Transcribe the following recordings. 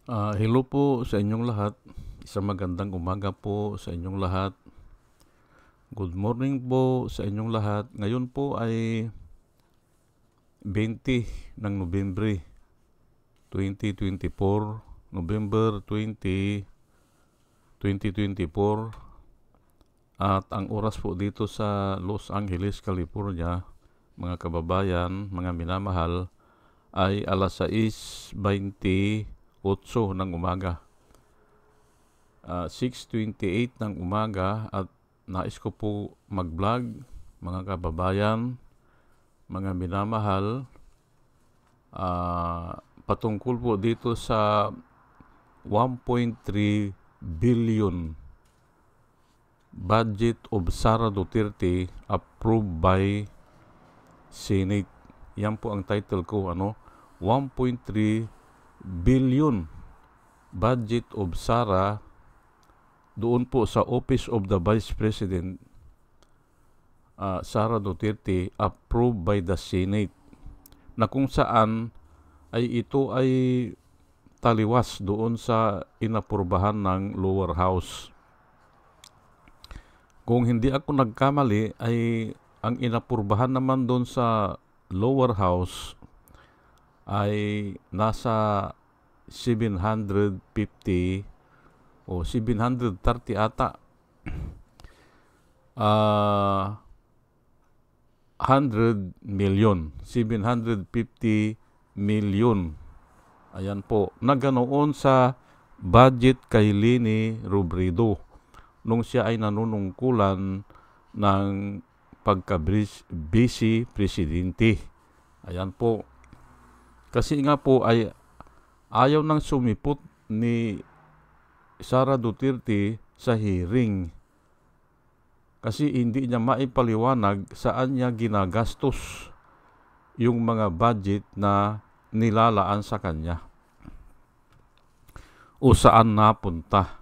Hello po sa inyong lahat. Isang magandang umaga po sa inyong lahat. Good morning po sa inyong lahat. Ngayon po ay 20 ng Nobyembre 2024. November 20, 2024. At ang oras po dito sa Los Angeles, California, mga kababayan, mga minamahal, ay alas 6:28 ng umaga. 6:28 ng umaga at nais ko po mag-vlog, mga kababayan, mga minamahal, patungkol po dito sa 1.3 billion budget of Sara Duterte approved by Senate. Yan po ang title ko, 1.3 billion budget of Sara doon po sa Office of the Vice President, Sara Duterte, approved by the Senate, na kung saan ay ito ay taliwas doon sa inapurbahan ng lower house. Kung hindi ako nagkamali, ay ang inapurbahan naman doon sa lower house ay nasa 750 o 730 ata. 100 million, 750 million. Ayan po, naganoon sa budget kay Leni Robredo nung siya ay nanunungkulan ng pagka-vice presidente. Ayan po. Kasi nga po ay ayaw nang sumipot ni Sara Duterte sa hearing. Kasi hindi niya maipaliwanag saan niya ginagastos yung mga budget na nilalaan sa kanya o saan napunta.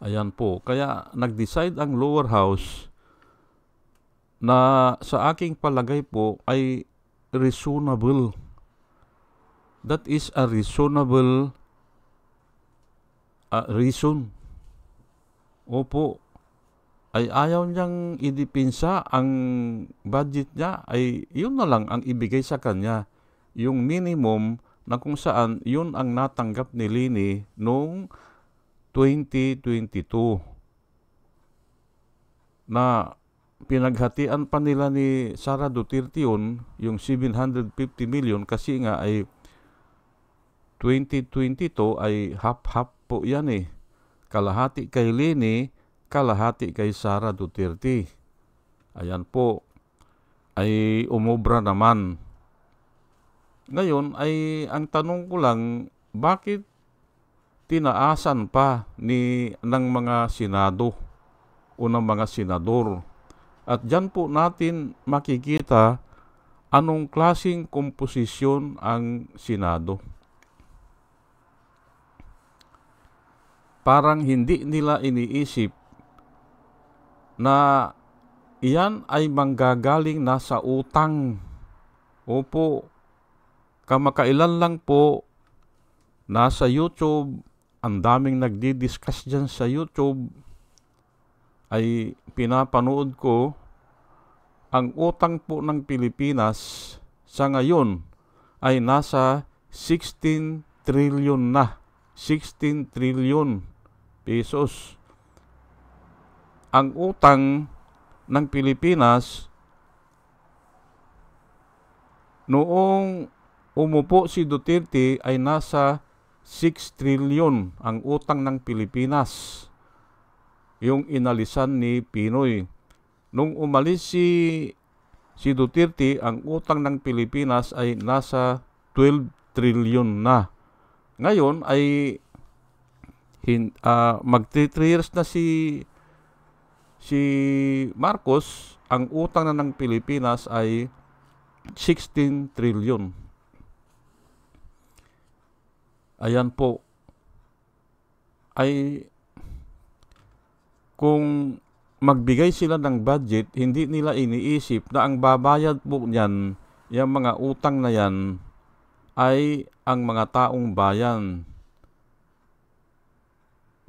Ayan po. Kaya nag-decide ang lower house na sa aking palagay po ay reasonable. That is a reasonable reason. Opo, ay ayaw niyang idipinsa ang budget niya, ay yun na lang ang ibigay sa kanya. Yung minimum na kung saan yun ang natanggap ni Leni noong 2022. Na pinaghatian pa nila ni Sara Duterte yun, yung 750 million, kasi nga ay 2022 ay half-half po yan eh. Kalahati kay Leni, kalahati kay Sara Duterte. Ayan po, ay umubra naman. Ngayon ay ang tanong ko lang, bakit tinaasan pa ng mga senado o ng mga senador? At dyan po natin makikita anong klaseng komposisyon ang senado. Parang hindi nila iniisip na iyan ay manggagaling na sa utang. Opo, kamakailan lang po nasa YouTube, ang daming nagdi-discuss dyan sa YouTube, ay pinapanood ko, ang utang po ng Pilipinas sa ngayon ay nasa 16 trillion na. 16 trillion pesos. Ang utang ng Pilipinas noong umupo si Duterte ay nasa 6 trillion ang utang ng Pilipinas. Yung inalisan ni Pinoy. Nung umalis si Duterte, ang utang ng Pilipinas ay nasa 12 trillion na. Ngayon ay mag-3 years na si Marcos, ang utang na ng Pilipinas ay 16 trillion. Ayan po. Ay kung magbigay sila ng budget, hindi nila iniisip na ang babayad po niyan, yung mga utang na yan, ay ang mga taong bayan.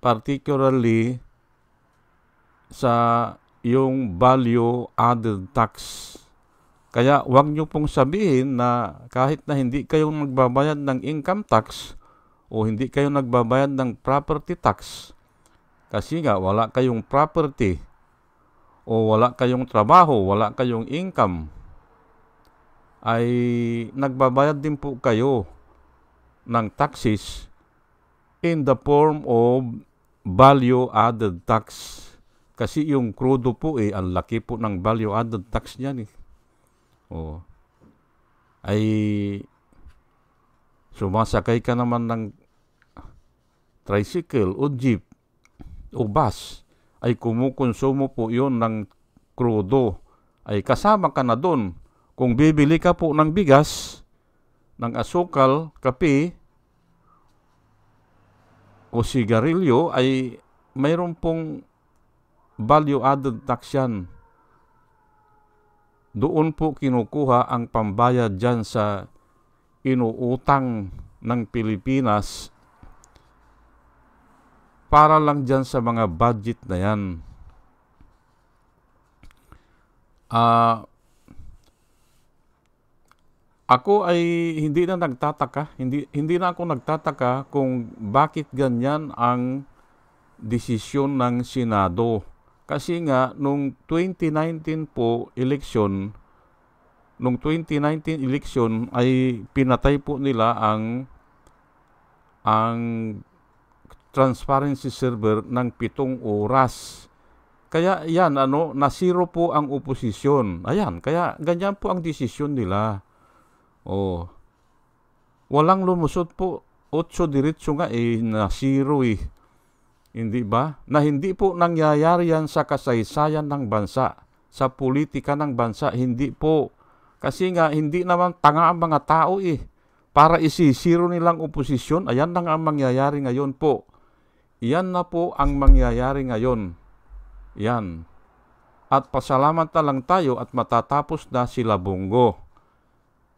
particularly sa yung value added tax. Kaya huwag nyo pong sabihin na kahit na hindi kayo nagbabayad ng income tax o hindi kayo nagbabayad ng property tax, kasi nga wala kayong property o wala kayong trabaho, wala kayong income, ay nagbabayad din po kayo ng taxes in the form of value added tax. Kasi yung krudo po ang laki po ng value added tax niyan eh. Ay sumasakay ka naman ng tricycle o jeep o bus, ay kumukonsumo po yun ng krudo, ay kasama ka na doon. Kung bibili ka po ng bigas, ng asukal, kape, o sigarilyo, ay mayroon pong value added tax yan. Doon po kinukuha ang pambayad dyan sa inuutang ng Pilipinas para lang dyan sa mga budget na yan. Ako ay hindi na nagtataka, hindi na ako nagtataka kung bakit ganyan ang desisyon ng Senado. Kasi nga, nung 2019 po election, ay pinatay po nila ang transparency server ng 7 oras. Kaya yan, nasiro po ang oposisyon. Ayan, kaya ganyan po ang desisyon nila. Walang lumusot po. 8 diretso nga nasiro eh. Hindi ba? Na hindi po nangyayari yan sa kasaysayan ng bansa, sa politika ng bansa, hindi po. Kasi nga, hindi naman tanga ang mga tao eh. Para isisiro nilang oposisyon, ayan na nga ang mangyayari ngayon po. Yan na po ang mangyayari ngayon. Yan. At pasalamat na lang tayo at matatapos na sila Bongo,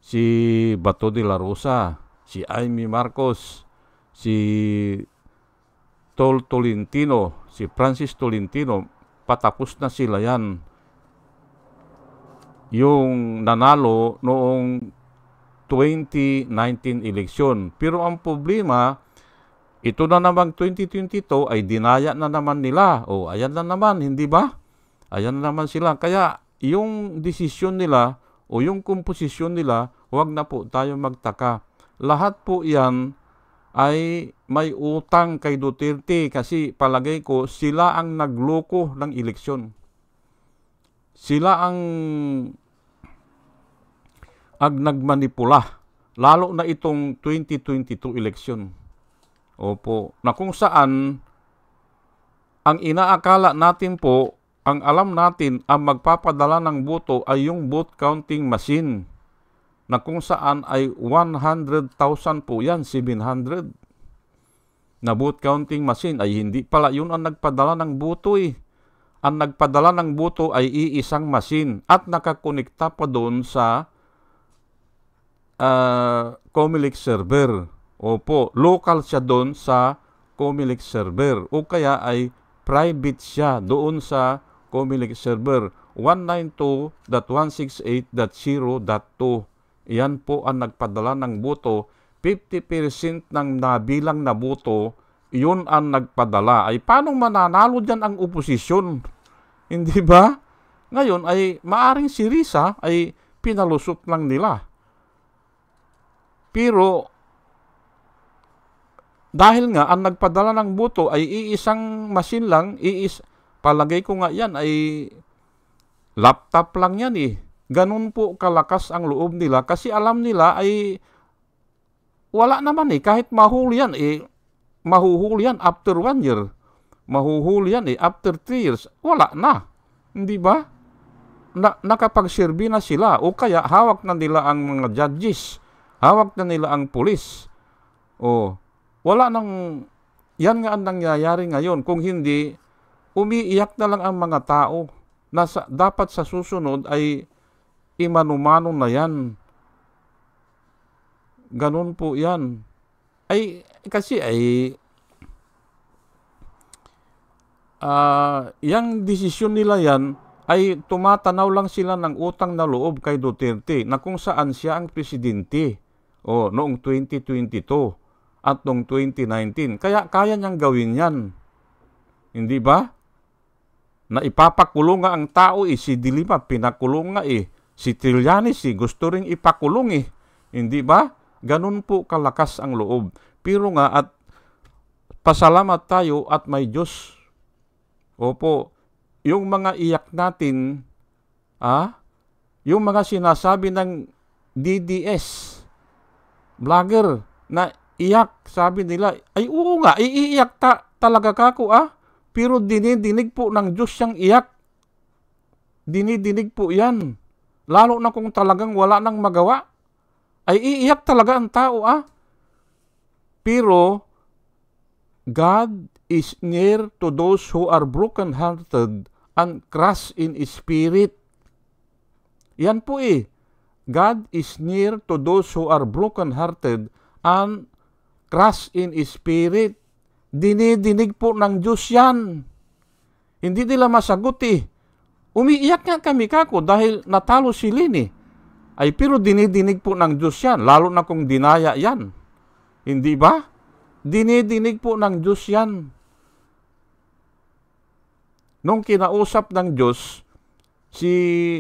si Bato de la Rosa, si Amy Marcos, si Tolentino, si Francis Tolentino, patapos na sila yan. Yung nanalo noong 2019 eleksyon. Pero ang problema, ito na namang 2022 ay dinaya na naman nila. Ayan na naman, hindi ba? Ayan na naman sila. Kaya yung desisyon nila o yung komposisyon nila, huwag na po tayo magtaka. Lahat po yan ay may utang kay Duterte kasi palagay ko sila ang nagloko ng eleksyon. Sila ang nagmanipula, lalo na itong 2022 eleksyon. Opo, na kung saan ang inaakala natin po, ang alam natin, ang magpapadala ng boto ay yung vote counting machine, na kung saan ay 100,000 po yan, 700 na vote counting machine, ay hindi pala yun ang nagpadala ng boto eh. Ang nagpadala ng boto ay iisang machine at nakakonekta pa doon sa Comelec server. Opo, local siya doon sa Comelec server o kaya ay private siya doon sa Comelec server 192.168.0.2. Iyan po ang nagpadala ng boto. 50% ng nabilang na boto, yun ang nagpadala. Ay paano mananalo dyan ang oposisyon? Hindi ba? Ngayon ay maaring si Risa ay pinalusot lang nila. Pero dahil nga ang nagpadala ng boto ay iisang machine lang, palagay ko nga yan ay laptop lang yan eh. Ganun po kalakas ang loob nila kasi alam nila ay wala naman eh. Kahit mahuli yan mahuhuli yan after 1 year. Mahuhuli yan after 3 years. Wala na. Hindi ba? Nakapagserbi na sila o kaya hawak na nila ang mga judges. Hawak na nila ang pulis. Wala nang, yan nga ang nangyayari ngayon. Kung hindi, umiiyak na lang ang mga tao na dapat sa susunod ay imanumano na yan. Ganun po yan. Kasi yang desisyon nila yan ay tumatanaw lang sila ng utang na loob kay Duterte na kung saan siya ang presidente noong 2022 at noong 2019. Kaya kaya niyang gawin yan. Hindi ba? Na ipapakulong nga ang tao si Dilima, pinakulong nga Si Trillanes gusto ring ipakulong Hindi ba? Ganun po kalakas ang loob. Pero nga at pasalamat tayo at may Diyos. Opo, yung mga iyak natin, yung mga sinasabi ng DDS, vlogger, na iyak, sabi nila, ay oo nga, iiyak talaga kako pero dinidinig po ng Diyos siyang iyak. Dinidinig po yan. Lalo na kung talagang wala nang magawa, ay iiyak talaga ang tao Pero, God is near to those who are broken-hearted and crushed in spirit. Yan po God is near to those who are broken-hearted and crushed in spirit. Dinidinig po ng Diyos yan. Hindi nila masagot Umiiyak nga kami kako dahil natalo si Lini. Ay pero dinidinig po ng Diyos yan, lalo na kung dinaya yan. Hindi ba? Dinidinig po ng Diyos yan. Nung kinausap ng Diyos si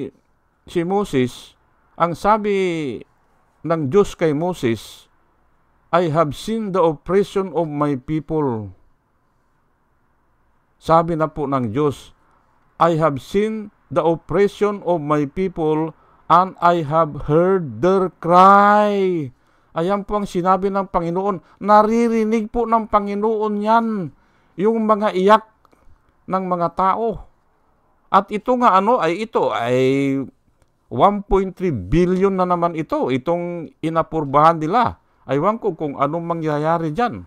Moses, ang sabi ng Diyos kay Moses, I have seen the oppression of my people. Sabi na po ng Diyos, I have seen the oppression of my people and I have heard their cry. Ayan po ang sinabi ng Panginoon. Naririnig po ng Panginoon yan. Yung mga iyak ng mga tao. At ito nga ito ay 1.3 billion na naman itong inapurbahan nila. Aywan ko kung anong mangyayari dyan.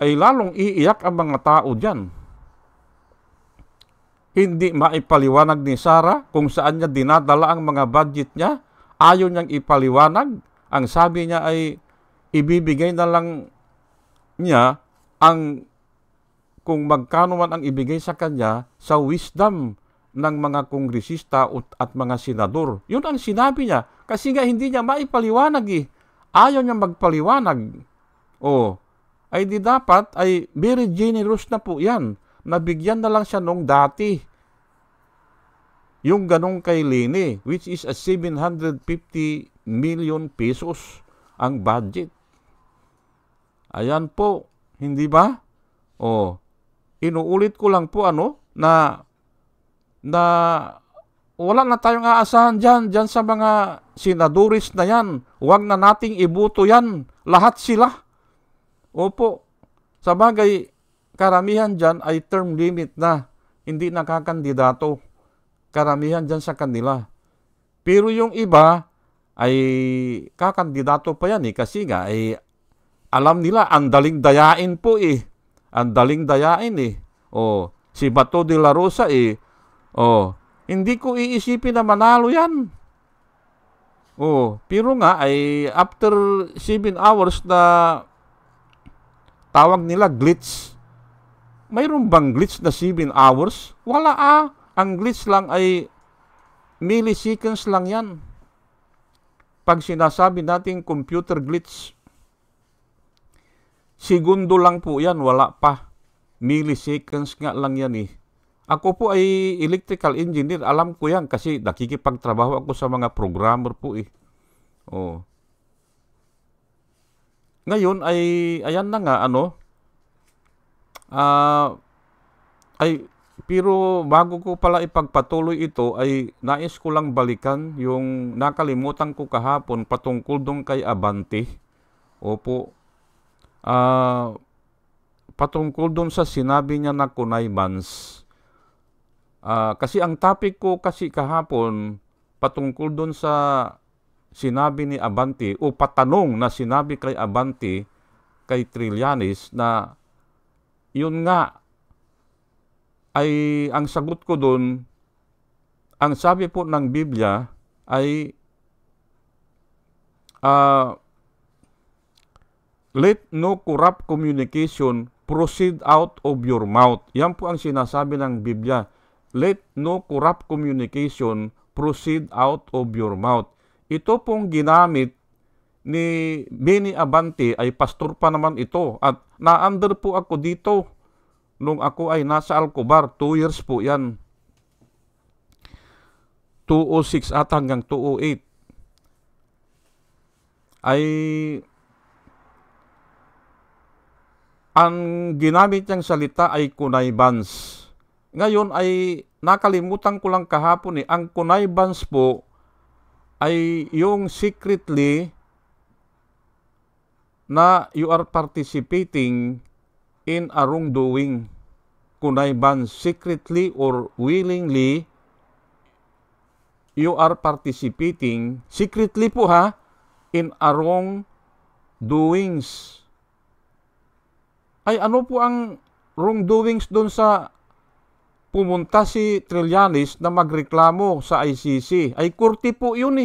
Ay lalong iiyak ang mga tao dyan. Hindi maipaliwanag ni Sarah kung saan niya dinadala ang mga budget niya. Ayaw niyang ipaliwanag. Ang sabi niya ay ibibigay na lang niya kung magkano man ang ibigay sa kanya sa wisdom ng mga kongresista at mga senador. Yun ang sinabi niya. Kasi nga hindi niya maipaliwanag Ayaw niya magpaliwanag. Ay di dapat ay very generous na po yan. Nabigyan na lang siya nung dati. Yung ganong kay Lini, which is 750 million pesos ang budget. Ayan po, hindi ba? Inuulit ko lang po na wala na tayong aasahan dyan sa mga senadoris na yan. Huwag na nating ibuto yan. Lahat sila. Opo. Sabagay, karamihan dyan ay term limit na. Hindi nakakandidato. Karamihan dyan sa kanila. Pero yung iba ay kakandidato pa yan kasi nga alam nila ang daling dayain po Ang daling dayain si Bato de la Rosa hindi ko iisipin na manalo yan. Pero nga ay after 7 hours na tawag nila glitch. Mayroon bang glitch na 7 hours? Wala Ang glitch lang ay milliseconds lang yan. Pag sinasabi natin computer glitch, segundo lang po yan, wala pa. Milliseconds nga lang yan Ako po ay electrical engineer, alam ko yan kasi nakikipagtrabaho ako sa mga programmer po Ngayon ay, ayan na nga pero bago ko pala ipagpatuloy ito ay nais ko lang balikan yung nakalimutan ko kahapon patungkol doon kay Abante. Opo. Patungkol doon sa sinabi niya na connivance. Kasi ang topic ko kasi kahapon patungkol doon sa sinabi ni Abante o patanong na sinabi kay Abante kay Trillanes na yun nga ay ang sagot ko doon, ang sabi po ng Biblia ay let no corrupt communication proceed out of your mouth. Yan po ang sinasabi ng Biblia. Let no corrupt communication proceed out of your mouth. Ito pong ginamit ni Benny Abante, ay pastor pa naman ito. At na-under po ako dito nung ako ay nasa Alcobar. 2 years po yan. 206 at hanggang 208. Ay ang ginamit niyang salita ay connivance. Ngayon ay nakalimutan ko lang kahapon ang connivance po ay yung secretly na you are participating in a wrongdoing. Connivance, secretly or willingly, you are participating, secretly po in a wrongdoings. Ay ano po ang wrongdoings doon sa pumunta si Trillanes na magreklamo sa ICC? Ay korte po yun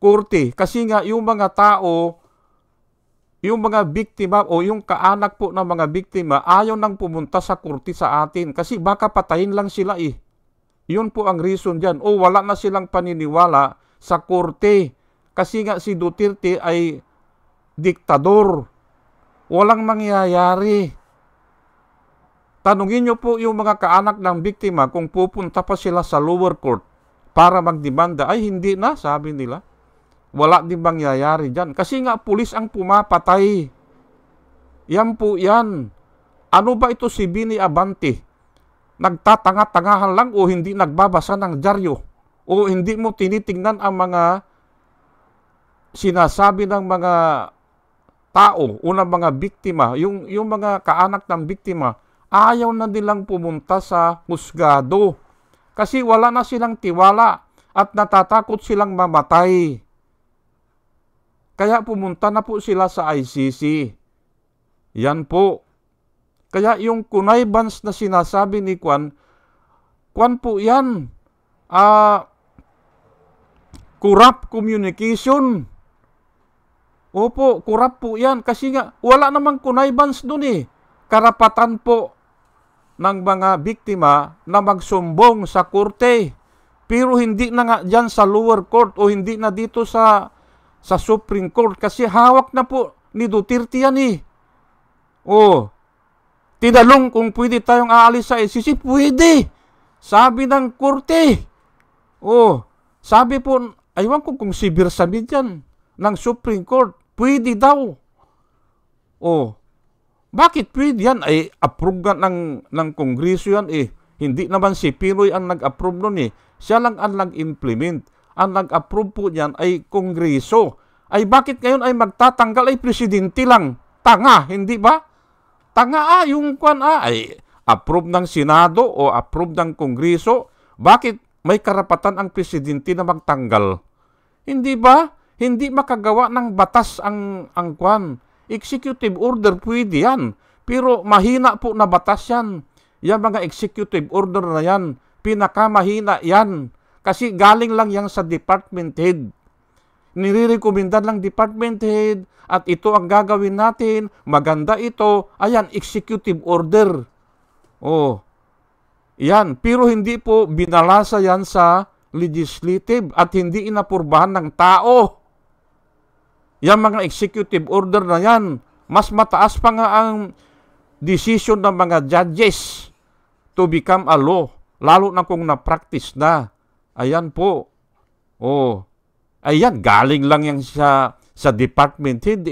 Korte. Kasi nga yung mga tao, yung mga biktima o yung kaanak po ng mga biktima, ayaw nang pumunta sa korte sa atin. Kasi baka patayin lang sila Yun po ang reason dyan. O wala na silang paniniwala sa korte. Kasi nga si Duterte ay diktador. Walang mangyayari. Tanungin nyo po yung mga kaanak ng biktima kung pupunta pa sila sa lower court para magdemanda. Ay hindi na, sabi nila. Wala din mangyayari dyan. Kasi nga pulis ang pumapatay. Yan po yan. Ano ba ito si Benny Abante? Nagtatanga-tangahan lang o hindi nagbabasa ng dyaryo? O hindi mo tinitingnan ang mga sinasabi ng mga tao o ng mga biktima, yung mga kaanak ng biktima, ayaw na nilang pumunta sa husgado. Kasi wala na silang tiwala at natatakot silang mamatay. Kaya pumunta na po sila sa ICC. Yan po. Kaya yung connivance na sinasabi ni Kwan po yan. Corrupt communication. Opo, corrupt po yan. Kasi nga, wala namang connivance dun Karapatan po ng mga biktima na magsumbong sa korte. Pero hindi na nga dyan sa lower court o hindi na dito sa Supreme Court. Kasi hawak na po ni Duterte yan tinalong kung pwede tayong aalis sa ICC. Pwede. Sabi ng korte. Sabi po, aywan ko kung si Birsamin yan ng Supreme Court. Pwede daw. Bakit pwede yan? Ay, approve ng Kongreso yan Hindi naman si Pinoy ang nag-approve nun Siya lang ang nag-implement. Ang nag-approve po yan ay Kongreso. Ay bakit ngayon ay magtatanggal ay presidente lang? Tanga, hindi ba? Tanga yung kwan ay approve ng Senado o approve ng Kongreso. Bakit may karapatan ang presidente na magtanggal? Hindi ba? Hindi makagawa ng batas ang kwan. Executive order, pwede yan. Pero mahina po na batas yan. Yan mga executive order na yan, pinakamahina yan. Kasi galing lang yan sa department head. Nire-recommenda lang department head at ito ang gagawin natin. Maganda ito. Ayan, executive order. Yan. Pero hindi po binalasa yan sa legislative at hindi inapurbahan ng tao. Yan mga executive order na yan, mas mataas pa nga ang decision ng mga judges to become a law, lalo na kung na-practice na. Ayan po. Ayan, galing lang yan sa department head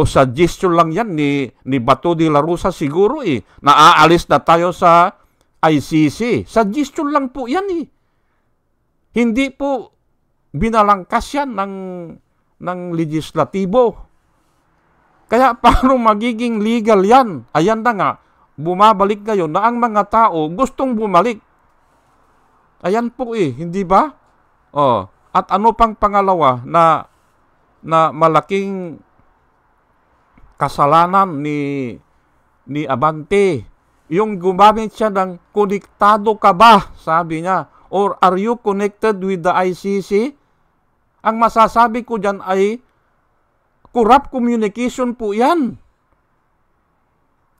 suggestion lang yan ni Bato de la Rosa siguro Naaalis na tayo sa ICC. Suggestion lang po yan Hindi po binalangkas yan ng legislatibo. Kaya paano magiging legal yan? Ayan na nga, bumabalik ngayon na ang mga tao gustong bumalik. Ayan po hindi ba? At ano pang pangalawa na malaking kasalanan ni Abante? Yung gumamit siya ng konektado ka ba? Sabi niya. Or are you connected with the ICC? Ang masasabi ko dyan ay corrupt communication po yan.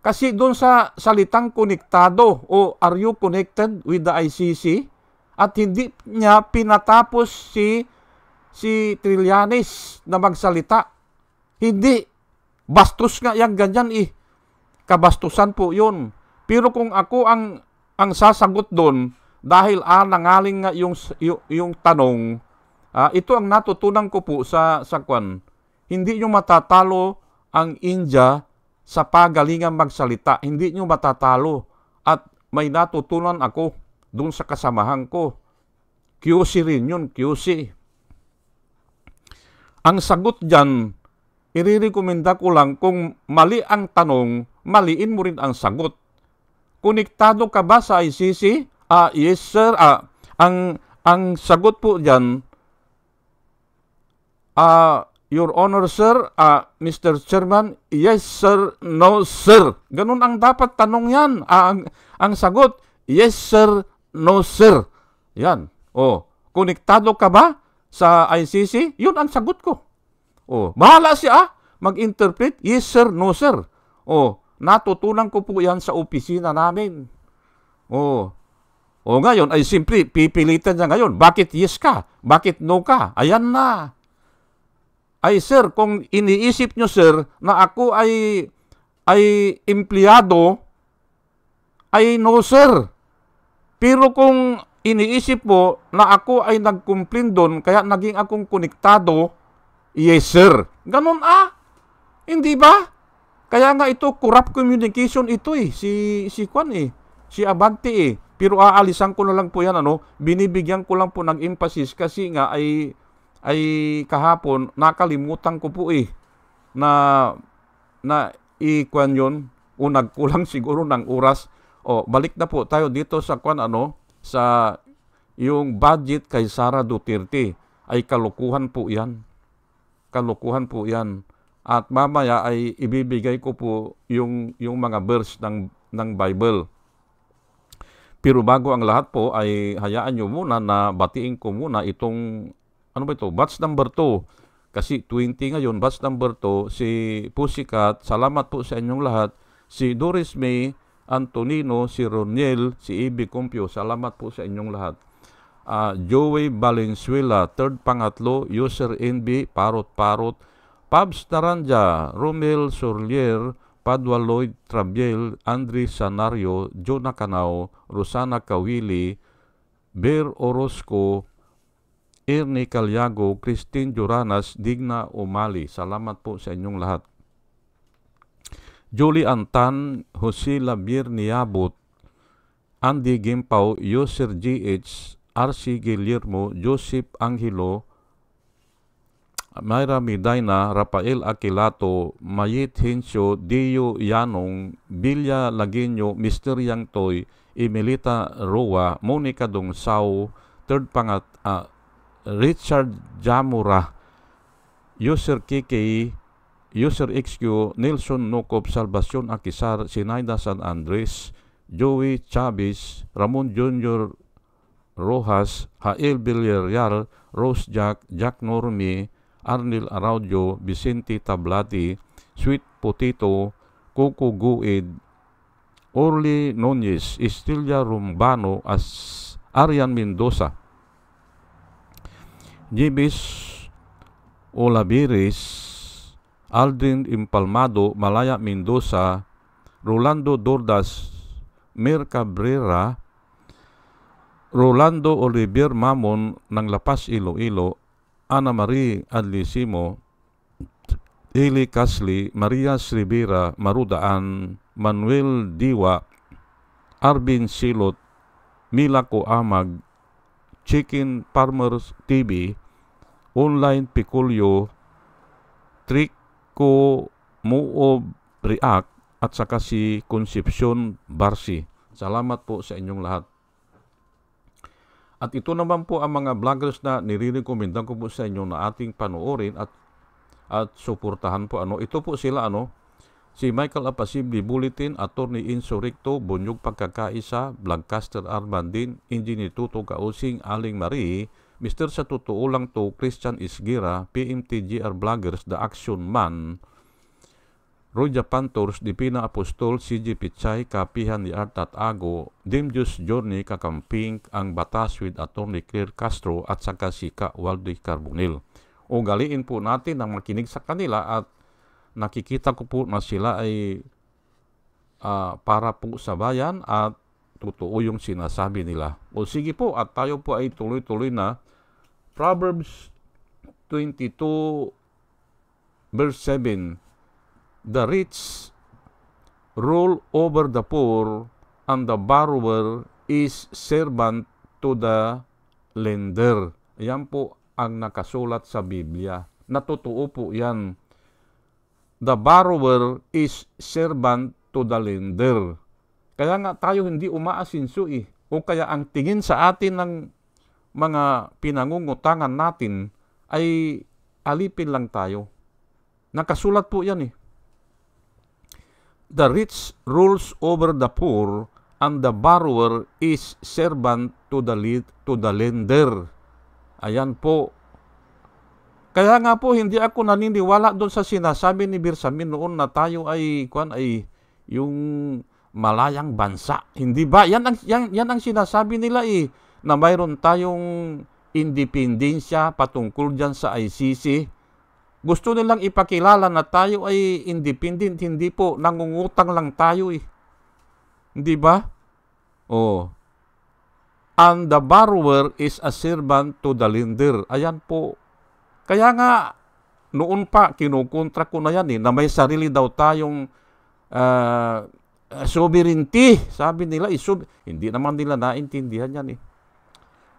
Kasi doon sa salitang konektado o are you connected with the ICC? At hindi niya pinatapos si Trillanes na magsalita. Hindi. Bastos nga yan, ganyan eh. Kabastusan po yun. Pero kung ako ang sasagot doon, dahil nangaling nga yung tanong, ito ang natutunan ko po sa kwan. Hindi nyo matatalo ang India sa pagalingan magsalita. Hindi nyo matatalo. At may natutunan ako doon sa kasamahan ko. QC rin yun, QC. Ang sagot dyan, irirekomenda ko lang kung mali ang tanong, maliin mo rin ang sagot. Konektado ka ba sa ICC? Yes sir. Ang sagot po dyan, Your Honor sir, Mr. Chairman, yes sir, no sir. Ganun ang dapat tanong yan. Ang sagot, yes sir, no sir. Yan. Konektado ka ba sa ICC? Yun ang sagot ko. Bahala siya mag-interpret, yes sir, no sir. Natutunan ko po yan sa opisina namin. Ngayon ay simply pipilitan niya ngayon. Bakit yes ka? Bakit no ka? Ayan na. Ay sir, kung iniisip nyo sir na ako ay empleyado, ay no sir. Pero kung iniisip mo na ako ay nag-complain doon, kaya naging akong konektado, yes sir. Ganun Hindi ba? Kaya nga ito, corrupt communication ito si Kwan si Abante Pero aalisan ko na lang po yan, binibigyan ko lang po ng emphasis kasi nga ay kahapon, nakalimutan ko po na i-Kwan yun, o nagkulang siguro ng oras. Balik na po tayo dito sa Kwan, sa yung budget kay Sara Duterte, ay kalukuhan po yan. Kalukuhan po yan. At mamaya ay ibibigay ko po yung mga verse ng Bible. Pero bago ang lahat po ay hayaan nyo muna na batiin ko muna itong, batch number 2. Kasi 20 ngayon, batch number 2, si Pussycat, salamat po sa inyong lahat. Si Doris May, Antonino, si Roniel, si Ibi Compio, salamat po sa inyong lahat. Joey Valenzuela, third pangatlo, user NB, Parot, Pabs Naranja, Romel Sorlier, Padua Lloyd Trabiel, Andre Sanario, Jonah Canao, Rosana Kawili, Ber Orozco, Ernie Calyago, Christine Joranas, Digna Umali. Salamat po sa inyong lahat. Julie Antan, Jose Labier Niabot, Andy Gimpaw, Yoser GH, RC Guillermo, Joseph Angelo, Mayra Medina, Rafael Aquilato, Mayit Hensyo, Dio Yanong, Bilya Lagueño, Mr. Yang Toy, Emilita Roa, Monica Dongsao, third pangat, Richard Jamura, User KK, User XQ, Nelson Nocop, Salvacion Akisar, Sinaida San Andres, Joey Chavez, Ramon Jr. Rojas, Hael Villarreal, Rose Jack, Jack Normi, Arnel Araudio, Vicente Tablati, Sweet Potato, Coco Guid, Orly Nunez, Estilia Rumbano, Arian Mendoza, Jibis Olaviris, Aldrin Impalmado, Malaya Mendoza, Rolando Dordas, Mer Cabrera, Rolando Olivier Mamon ng Lapas Iloilo, Ana Marie Adlisimo, Eli Casli, Maria Rivera, Marudaan, Manuel Diwa, Arvin Silot, Mila Coamag, Chicken Farmers TV, Online Piculio, Trico Moob React, at saka si Concepcion Barsi. Salamat po sa inyong lahat. At ito naman po ang mga vloggers na nire-recommenda ko po sa inyo na ating panoorin at suportahan po. Ito po sila, si Michael Apasibli Bulletin, Attorney Insurrecto, Bunyog Pagkakaisa, Vlogcaster Armandin, Engineer Tuto Kausing, Aling Marie, Mr. sa totoo lang to, Christian Isgira, PMTGR Vloggers, The Action Man, Roja Pantors, Dipina Apostol, CG Pichay, Kapihan ni Art at Ago, Dimjus Journey, Kakamping, Ang Batas with Atty. Claire Castro at saka si Ka Waldo Carbonil. O galiin po natin ang makinig sa kanila at nakikita ko po na sila ay para po sa bayan at totoo yung sinasabi nila. O sige po, at tayo po ay tuloy-tuloy na. Proverbs 22 verse 7, the rich rule over the poor, and the borrower is servant to the lender. Yan po ang nakasulat sa Biblia. Natotoo po yan. The borrower is servant to the lender. Kaya nga tayo hindi umaasinso O kaya ang tingin sa atin ng mga pinangungutangan natin ay alipin lang tayo. Nakasulat po yan The rich rules over the poor, and the borrower is servant to the lender. Ayan po. Kaya nga po, hindi ako naniniwala doon sa sinasabi ni Birsamin noon na tayo ay yung malayang bansa. Hindi ba? Yan ang sinasabi nila na mayroon tayong independensya patungkol dyan sa ICC. Gusto nilang ipakilala na tayo ay independent, hindi po, nangungutang lang tayo Hindi ba? And the borrower is a servant to the lender. Ayan po. Kaya nga, noon pa, kinukontra ko na yan na may sarili daw tayong sovereignty. Sabi nila, hindi naman nila naintindihan yan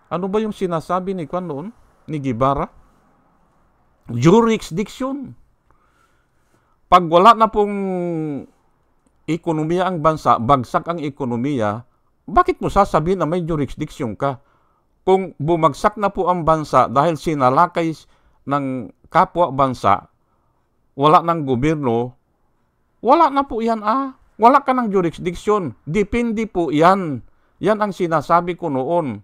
Ano ba yung sinasabi ni Kwan noon? Ni Guevara? Jurisdiction. Pag wala na pong ekonomiya ang bansa, bagsak ang ekonomiya, bakit mo sasabihin na may jurisdiction ka? Kung bumagsak na po ang bansa dahil sinalakay ng kapwa bansa, wala ng gobyerno, wala na po yan Wala ka ng jurisdiction. Depende po yan. Yan ang sinasabi ko noon.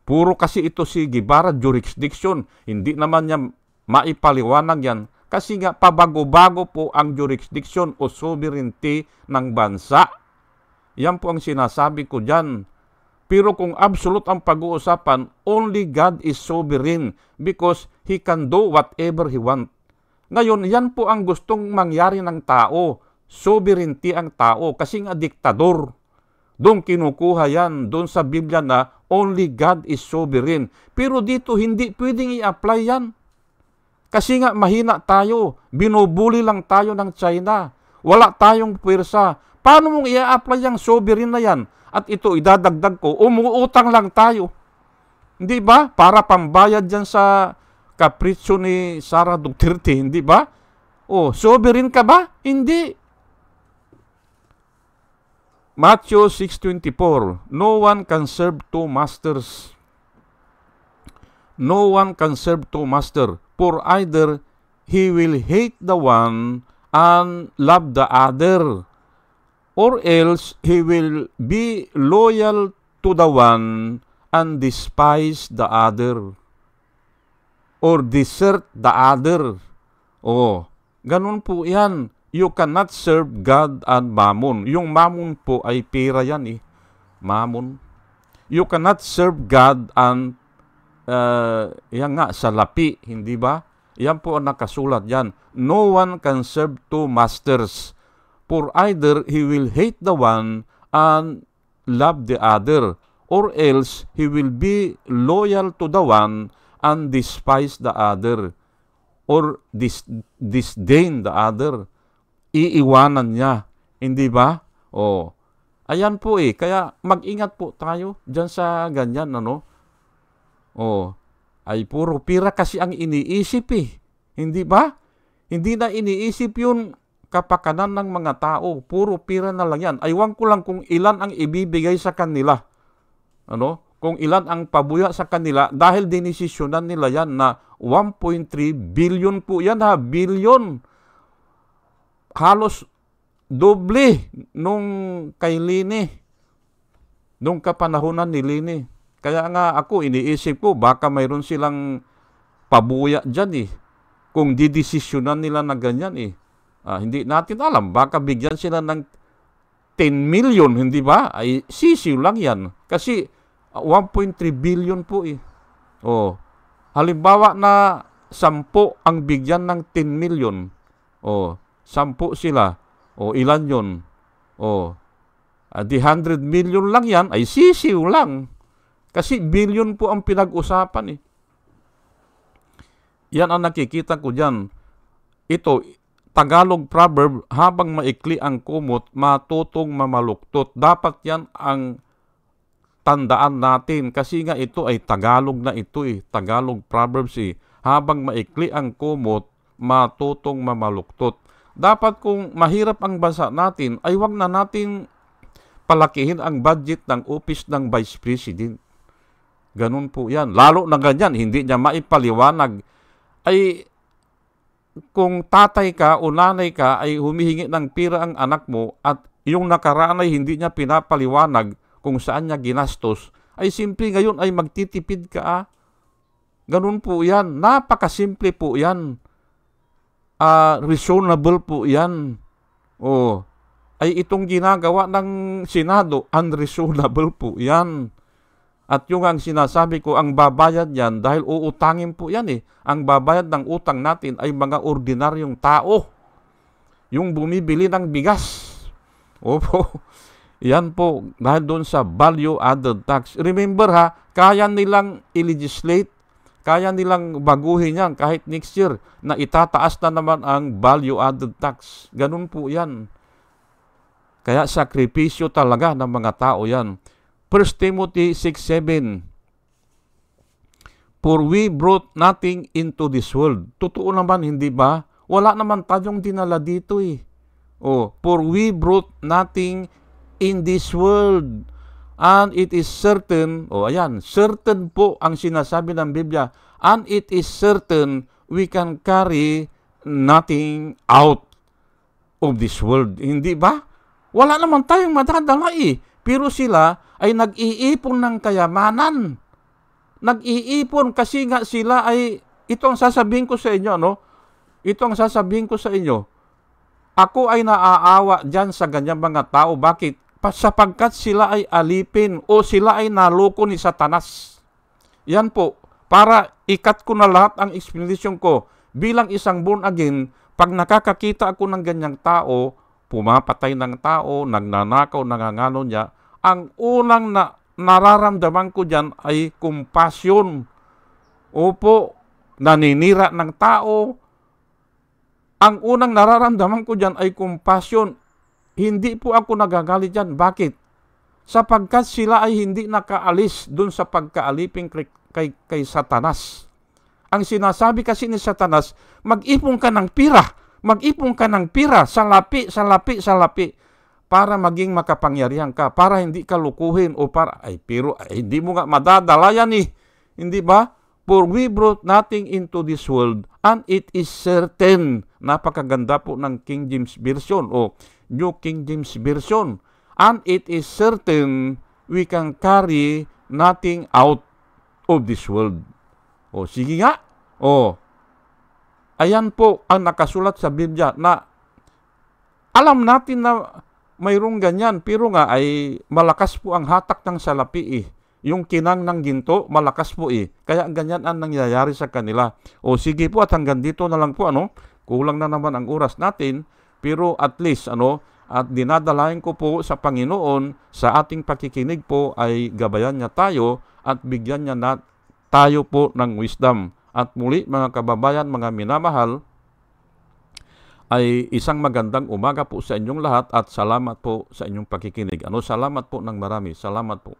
Puro kasi ito si Guevara, jurisdiction. Hindi naman niya maipaliwanag yan. Kasi nga, pabago-bago po ang jurisdiction o sovereignty ng bansa. Yan po ang sinasabi ko dyan. Pero kung absolute ang pag-uusapan, only God is sovereign because He can do whatever He wants. Ngayon, yan po ang gustong mangyari ng tao. Sovereignty ang tao kasi nga diktador. Doon kinukuha yan, doon sa Biblia na only God is sovereign. Pero dito hindi pwedeng i-apply yan. Kasi nga mahina tayo, binubuli lang tayo ng China. Wala tayong puwersa. Paano mong i-apply yung sovereign na yan? At ito idadagdag ko, umuutang lang tayo. Hindi ba? Para pambayad dyan sa kapritsyo ni Sara Duterte, hindi ba? Sovereign ka ba? Hindi. Matthew 6:24, no one can serve two masters. No one can serve two masters, for either he will hate the one and love the other, or else he will be loyal to the one and despise the other, or desert the other. Ganun po yan. You cannot serve God and mammon. Yung mammon po ay pera yan Mammon. You cannot serve God and yan nga, salapi. Hindi ba? Yan po ang nakasulat yan. No one can serve two masters. For either he will hate the one and love the other, or else he will be loyal to the one and despise the other, or disdain the other. Iiwanan niya. Hindi ba? Ayan po Kaya mag-ingat po tayo dyan sa ganyan, Ay puro pira kasi ang iniisip Hindi ba? Hindi na iniisip yun kapakanan ng mga tao. Puro pira na lang yan. Aywan ko lang kung ilan ang ibibigay sa kanila. Kung ilan ang pabuya sa kanila dahil dinesisyonan nila yan na 1.3 billion po yan billion. Halos doble nung kay Lini. Nung kapanahunan ni Lini. Kaya nga ako, iniisip ko, baka mayroon silang pabuya dyan eh. Kung didesisyonan nila na ganyan eh. Hindi natin alam, baka bigyan sila ng 10 million, hindi ba? Ay sisiw lang yan. Kasi 1.3 billion po eh. Halimbawa na 10 ang bigyan ng 10 million. 10 sila. Ilan yun? Di 100 million lang yan, ay sisiw lang. Kasi billion po ang pinag-usapan eh. Yan ang nakikita ko dyan. Ito, Tagalog proverb, habang maikli ang kumot, matutong mamaluktot. Dapat yan ang tandaan natin. Kasi nga ito ay Tagalog na ito eh. Tagalog proverbs eh. Habang maikli ang kumot, matutong mamaluktot. Dapat kung mahirap ang bansa natin, ay wag na natin palakihin ang budget ng office ng Vice President. Ganun po yan. Lalo na ganyan, hindi niya maipaliwanag. Ay, kung tatay ka o nanay ka ay humihingi ng pira ang anak mo at yung nakaraan ay hindi niya pinapaliwanag kung saan niya ginastos, ay simple ngayon ay magtitipid ka. Ganun po yan. Napakasimple po yan. Reasonable po yan. Ay itong ginagawa ng Senado, unreasonable po yan. At yung ang sinasabi ko, ang babayad yan, dahil uutangin po yan eh. Ang babayad ng utang natin ay mga ordinaryong tao. Yung bumibili ng bigas. Opo. Yan po, dahil doon sa value added tax. Remember ha, kaya nilang i-legislate, kaya nilang baguhin yan kahit next year na itataas na naman ang value added tax. Ganun po yan. Kaya sakripisyo talaga ng mga tao yan. 1 Timothy 6:7. For we brought nothing into this world. Totoo naman, hindi ba? Wala naman tayong dinala dito eh. For we brought nothing in this world. And it is certain, certain po ang sinasabi ng Biblia. And it is certain we can carry nothing out of this world. Hindi ba? Wala naman tayong madadala eh. Pero sila ay nag-iipon ng kayamanan. Nag-iipon kasi nga sila ay, ito ang sasabihin ko sa inyo, no? Ito ang sasabihin ko sa inyo. Ako ay naaawa dyan sa ganyang mga tao. Bakit? Sapagkat sila ay alipin o sila ay naloko ni Satanas. Yan po. Para ikat ko na lahat ang explanation ko. Bilang isang born again, pag nakakakita ako ng ganyang tao, pumapatay ng tao, nagnanakaw, nangangano niya, ang unang nararamdaman ko dyan ay compassion. Opo, naninira ng tao. Ang unang nararamdaman ko dyan ay compassion. Hindi po ako nagagalit dyan. Bakit? Sapagkat sila ay hindi nakaalis dun sa pagkaalipin kay Satanas. Ang sinasabi kasi ni Satanas, mag-ipon ka ng pira. Mag-ipon ka ng pira, salapi, para maging makapangyarihan ka, para hindi ka lukuhin o para, pero hindi mo nga madadala yan eh. Hindi ba? For we brought nothing into this world, and it is certain. Napakaganda po ng King James Version o New King James Version. And it is certain we can carry nothing out of this world. Sige nga. Ayan po ang nakasulat sa Biblia na alam natin na mayroong ganyan, pero nga ay malakas po ang hatak ng salapi eh. Yung kinang ng ginto, malakas po eh. Kaya ganyan ang nangyayari sa kanila. Sige po at hanggang dito na lang po, kulang na naman ang oras natin, pero at least, at dinadalayan ko po sa Panginoon, sa ating pakikinig po ay gabayan niya tayo at bigyan niya tayo po ng wisdom. At muli mga kababayan, mga minamahal, ay isang magandang umaga po sa inyong lahat at salamat po sa inyong pakikinig. Salamat po ng marami. Salamat po.